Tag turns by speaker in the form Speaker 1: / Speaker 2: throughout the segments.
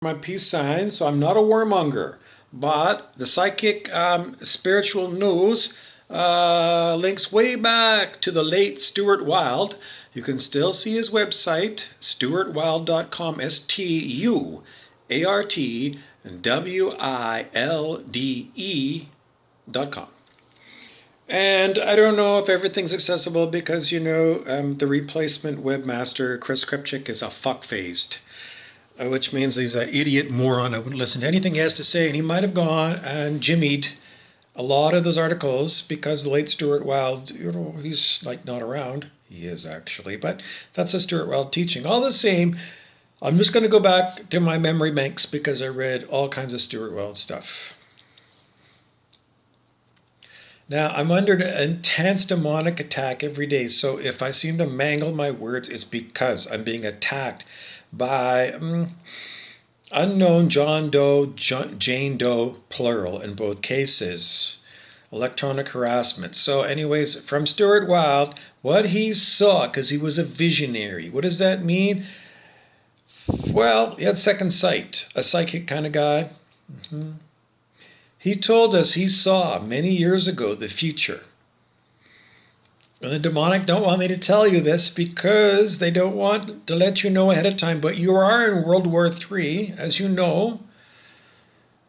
Speaker 1: My peace sign, so I'm not a warmonger. But the psychic spiritual news links way back to the late Stuart Wilde. You can still see his website, stuartwilde.com, StuartWilde.com. And I don't know if everything's accessible because, the replacement webmaster, Chris Kripchik, is a fuck-faced. Which means he's an idiot moron. I wouldn't listen to anything he has to say. And he might have gone and jimmied a lot of those articles because the late Stuart Wilde, he's like not around. He is actually, but that's a Stuart Wilde teaching. All the same, I'm just going to go back to my memory banks because I read all kinds of Stuart Wilde stuff. Now, I'm under an intense demonic attack every day. So if I seem to mangle my words, it's because I'm being attacked by unknown John Doe, Jane Doe, plural in both cases. Electronic harassment. So anyways, from Stuart Wilde, what he saw, because he was a visionary. What does that mean? Well, he had second sight, a psychic kind of guy. He told us he saw many years ago the future. And the demonic don't want me to tell you this because they don't want to let you know ahead of time. But you are in World War III, as you know.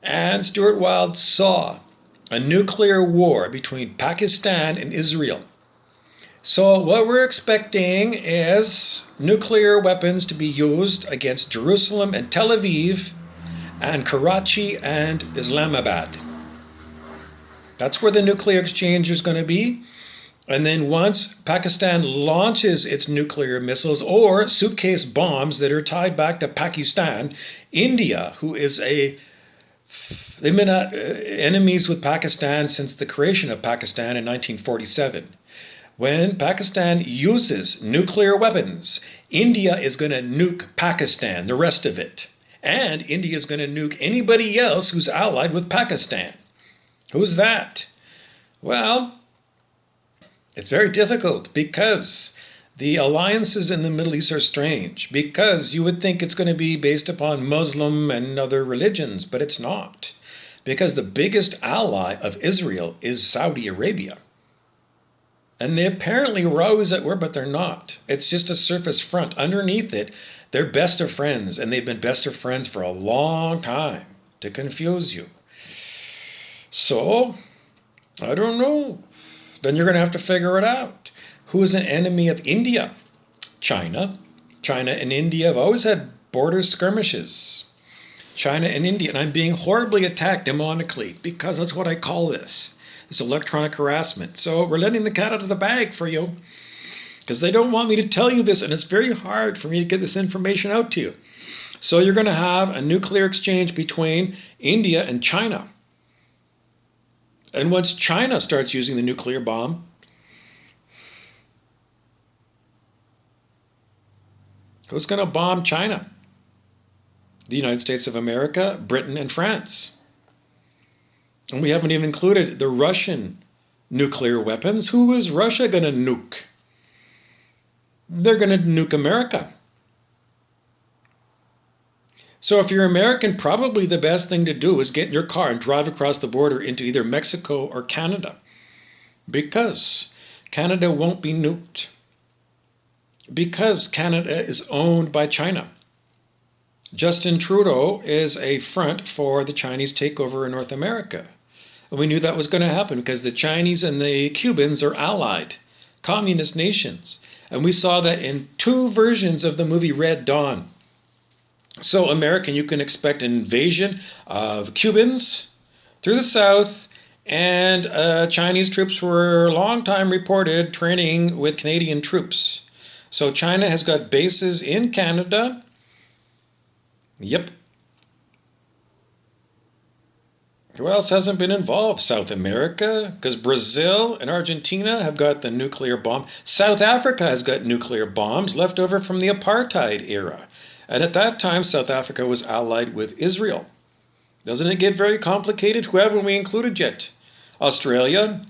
Speaker 1: And Stuart Wilde saw a nuclear war between Pakistan and Israel. So what we're expecting is nuclear weapons to be used against Jerusalem and Tel Aviv and Karachi and Islamabad. That's where the nuclear exchange is going to be. And then once Pakistan launches its nuclear missiles or suitcase bombs that are tied back to Pakistan, India, who is they've been enemies with Pakistan since the creation of Pakistan in 1947. When Pakistan uses nuclear weapons, India is going to nuke Pakistan, the rest of it. And India is going to nuke anybody else who's allied with Pakistan. Who's that? Well, it's very difficult because the alliances in the Middle East are strange, because you would think it's going to be based upon Muslim and other religions, but it's not. Because the biggest ally of Israel is Saudi Arabia. And they apparently were always at war, but they're not. It's just a surface front. Underneath it, they're best of friends, and they've been best of friends for a long time to confuse you. So, I don't know. Then you're going to have to figure it out. Who is an enemy of India? China. China and India have always had border skirmishes. China and India. And I'm being horribly attacked demonically because that's what I call this. This electronic harassment. So we're letting the cat out of the bag for you because they don't want me to tell you this, and it's very hard for me to get this information out to you. So you're going to have a nuclear exchange between India and China. And once China starts using the nuclear bomb, who's going to bomb China? The United States of America, Britain, and France. And we haven't even included the Russian nuclear weapons. Who is Russia going to nuke? They're going to nuke America. So if you're American, probably the best thing to do is get in your car and drive across the border into either Mexico or Canada, because Canada won't be nuked, because Canada is owned by China. Justin Trudeau is a front for the Chinese takeover in North America. And we knew that was going to happen because the Chinese and the Cubans are allied, communist nations. And we saw that in 2 versions of the movie Red Dawn. So, American, you can expect an invasion of Cubans through the south, and Chinese troops were a long time reported training with Canadian troops. So China has got bases in Canada. Yep. Who else hasn't been involved? South America, because Brazil and Argentina have got the nuclear bomb. South Africa has got nuclear bombs left over from the apartheid era. And at that time, South Africa was allied with Israel. Doesn't it get very complicated? Who haven't we included yet? Australia,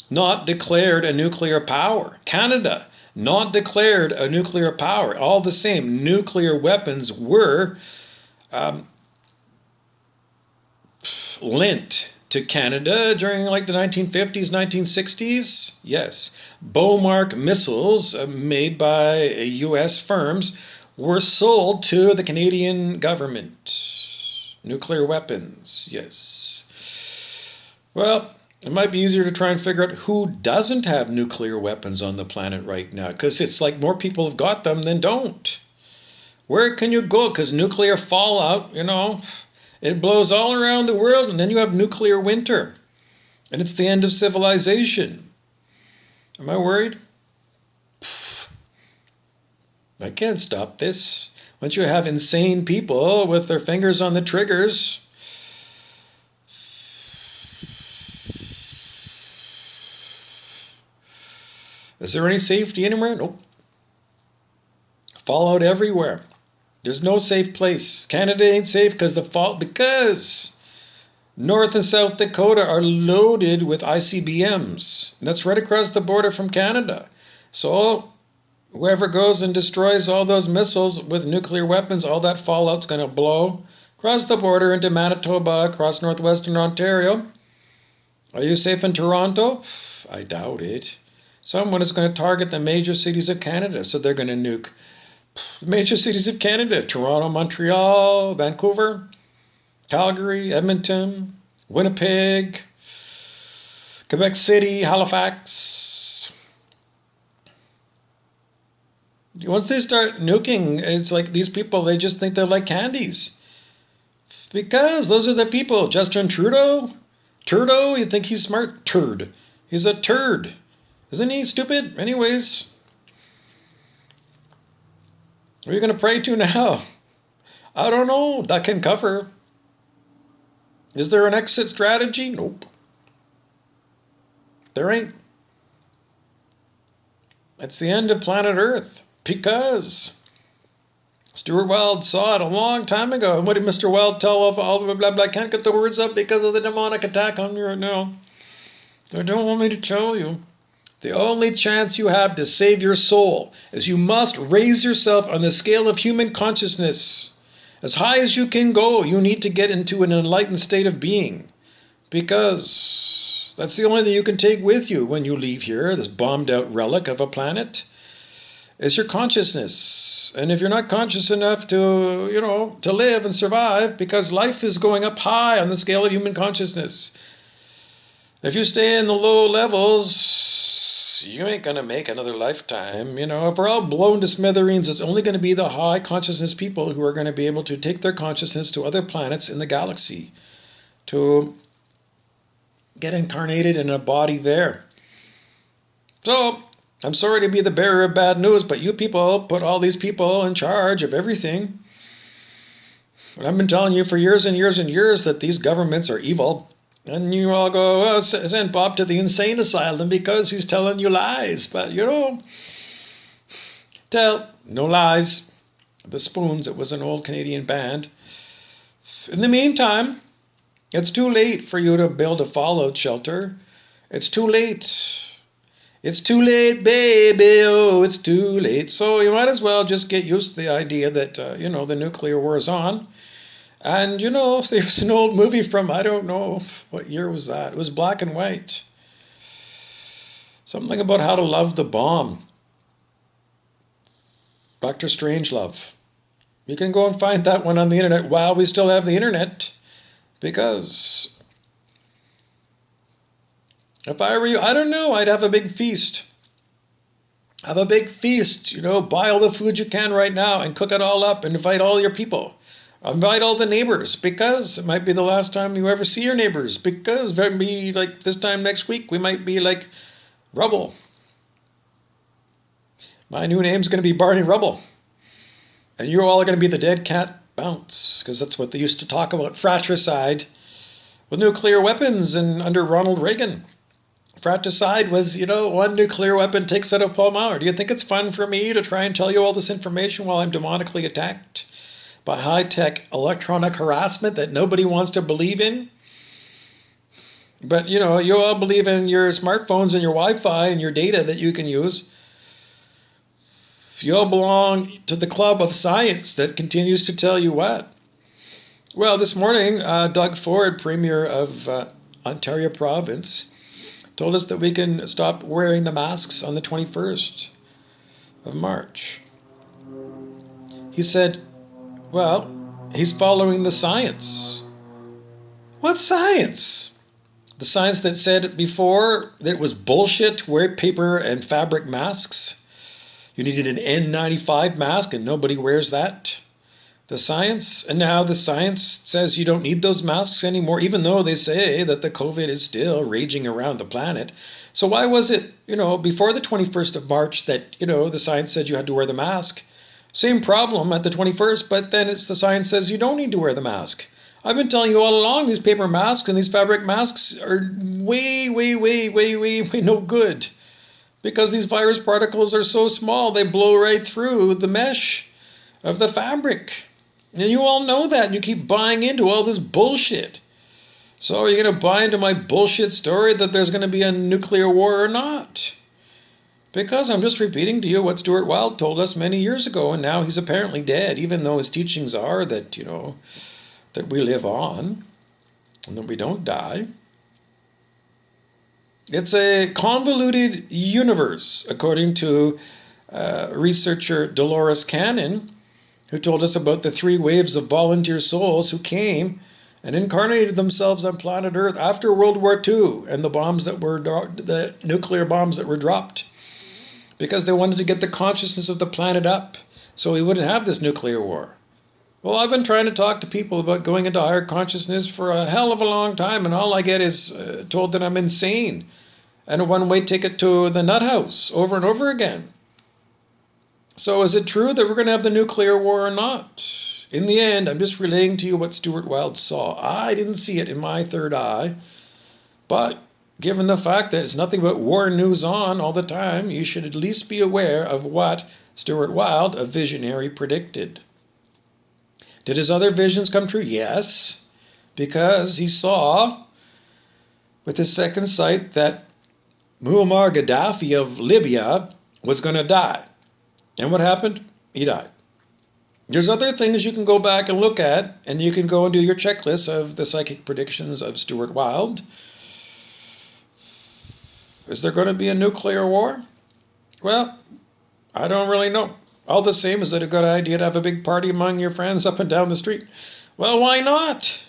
Speaker 1: not declared a nuclear power. Canada, not declared a nuclear power. All the same, nuclear weapons were lent to Canada during like the 1950s, 1960s? Yes. Beaumark missiles made by U.S. firms were sold to the Canadian government. Nuclear weapons, yes. Well, it might be easier to try and figure out who doesn't have nuclear weapons on the planet right now, because it's like more people have got them than don't. Where can you go? Because nuclear fallout, it blows all around the world, and then you have nuclear winter. And it's the end of civilization. Am I worried? I can't stop this. Once you have insane people with their fingers on the triggers, is there any safety anywhere? Nope. Fallout everywhere. There's no safe place. Canada ain't safe because North and South Dakota are loaded with ICBMs. And that's right across the border from Canada. So whoever goes and destroys all those missiles with nuclear weapons, all that fallout's going to blow across the border into Manitoba, across northwestern Ontario. Are you safe in Toronto? I doubt it. Someone is going to target the major cities of Canada, so they're going to nuke the major cities of Canada: Toronto, Montreal, Vancouver, Calgary, Edmonton, Winnipeg, Quebec City, Halifax. Once they start nuking, it's like these people, they just think they're like candies. Because those are the people. Justin Trudeau? You think he's smart? Turd. He's a turd. Isn't he stupid? Anyways, what are you going to pray to now? I don't know. Duck and cover. Is there an exit strategy? Nope. There ain't. It's the end of planet Earth. Because Stuart Wilde saw it a long time ago. And what did Mr. Wilde tell of all blah, blah, blah? I can't get the words up because of the demonic attack on you right now. They don't want me to tell you. The only chance you have to save your soul is you must raise yourself on the scale of human consciousness. As high as you can go, you need to get into an enlightened state of being. Because that's the only thing you can take with you when you leave here, this bombed out relic of a planet, is your consciousness. And if you're not conscious enough to live and survive, because life is going up high on the scale of human consciousness. If you stay in the low levels, you ain't going to make another lifetime. If we're all blown to smithereens, it's only going to be the high consciousness people who are going to be able to take their consciousness to other planets in the galaxy, to get incarnated in a body there. So, I'm sorry to be the bearer of bad news, but you people put all these people in charge of everything. But I've been telling you for years and years and years that these governments are evil. And you all go, send Bob to the insane asylum because he's telling you lies. But, tell no lies. The Spoons, it was an old Canadian band. In the meantime, it's too late for you to build a fallout shelter. It's too late. It's too late, baby. Oh, it's too late. So you might as well just get used to the idea that, the nuclear war is on. And, there's an old movie from, I don't know, what year was that? It was black and white. Something about how to love the bomb. Dr. Strangelove. You can go and find that one on the internet while we still have the internet. Because if I were you, I don't know, I'd have a big feast. Have a big feast, buy all the food you can right now and cook it all up and invite all your people. Invite all the neighbors, because it might be the last time you ever see your neighbors, because maybe like this time next week we might be like Rubble. My new name's going to be Barney Rubble. And you all are going to be the dead cat bounce, because that's what they used to talk about, fratricide, with nuclear weapons and under Ronald Reagan. Fratricide was, one nuclear weapon takes out a Palmar. Do you think it's fun for me to try and tell you all this information while I'm demonically attacked by high-tech electronic harassment that nobody wants to believe in? But, you all believe in your smartphones and your Wi-Fi and your data that you can use. You all belong to the club of science that continues to tell you what? Well, this morning, Doug Ford, Premier of Ontario Province, told us that we can stop wearing the masks on the 21st of March. He said, well, he's following the science. What science? The science that said before that it was bullshit to wear paper and fabric masks. You needed an N95 mask and nobody wears that. The science, and now the science says you don't need those masks anymore, even though they say that the COVID is still raging around the planet. So why was it, before the 21st of March that, the science said you had to wear the mask? Same problem at the 21st, but then it's the science says you don't need to wear the mask. I've been telling you all along these paper masks and these fabric masks are way, way, way, way, way, way no good. Because these virus particles are so small, they blow right through the mesh of the fabric. And you all know that, and you keep buying into all this bullshit. So are you going to buy into my bullshit story that there's going to be a nuclear war or not? Because I'm just repeating to you what Stuart Wilde told us many years ago, and now he's apparently dead, even though his teachings are that, that we live on and that we don't die. It's a convoluted universe, according to researcher Dolores Cannon, who told us about the 3 waves of volunteer souls who came and incarnated themselves on planet Earth after World War II and the nuclear bombs that were dropped, because they wanted to get the consciousness of the planet up so we wouldn't have this nuclear war. Well, I've been trying to talk to people about going into higher consciousness for a hell of a long time, and all I get is told that I'm insane and a one-way ticket to the nut house over and over again. So is it true that we're going to have the nuclear war or not? In the end, I'm just relaying to you what Stuart Wilde saw. I didn't see it in my third eye, but given the fact that it's nothing but war news on all the time, you should at least be aware of what Stuart Wilde, a visionary, predicted. Did his other visions come true? Yes, because he saw with his second sight that Muammar Gaddafi of Libya was going to die. And what happened? He died. There's other things you can go back and look at, and you can go and do your checklist of the psychic predictions of Stuart Wilde. Is there going to be a nuclear war? Well, I don't really know. All the same, is it a good idea to have a big party among your friends up and down the street? Well, why not?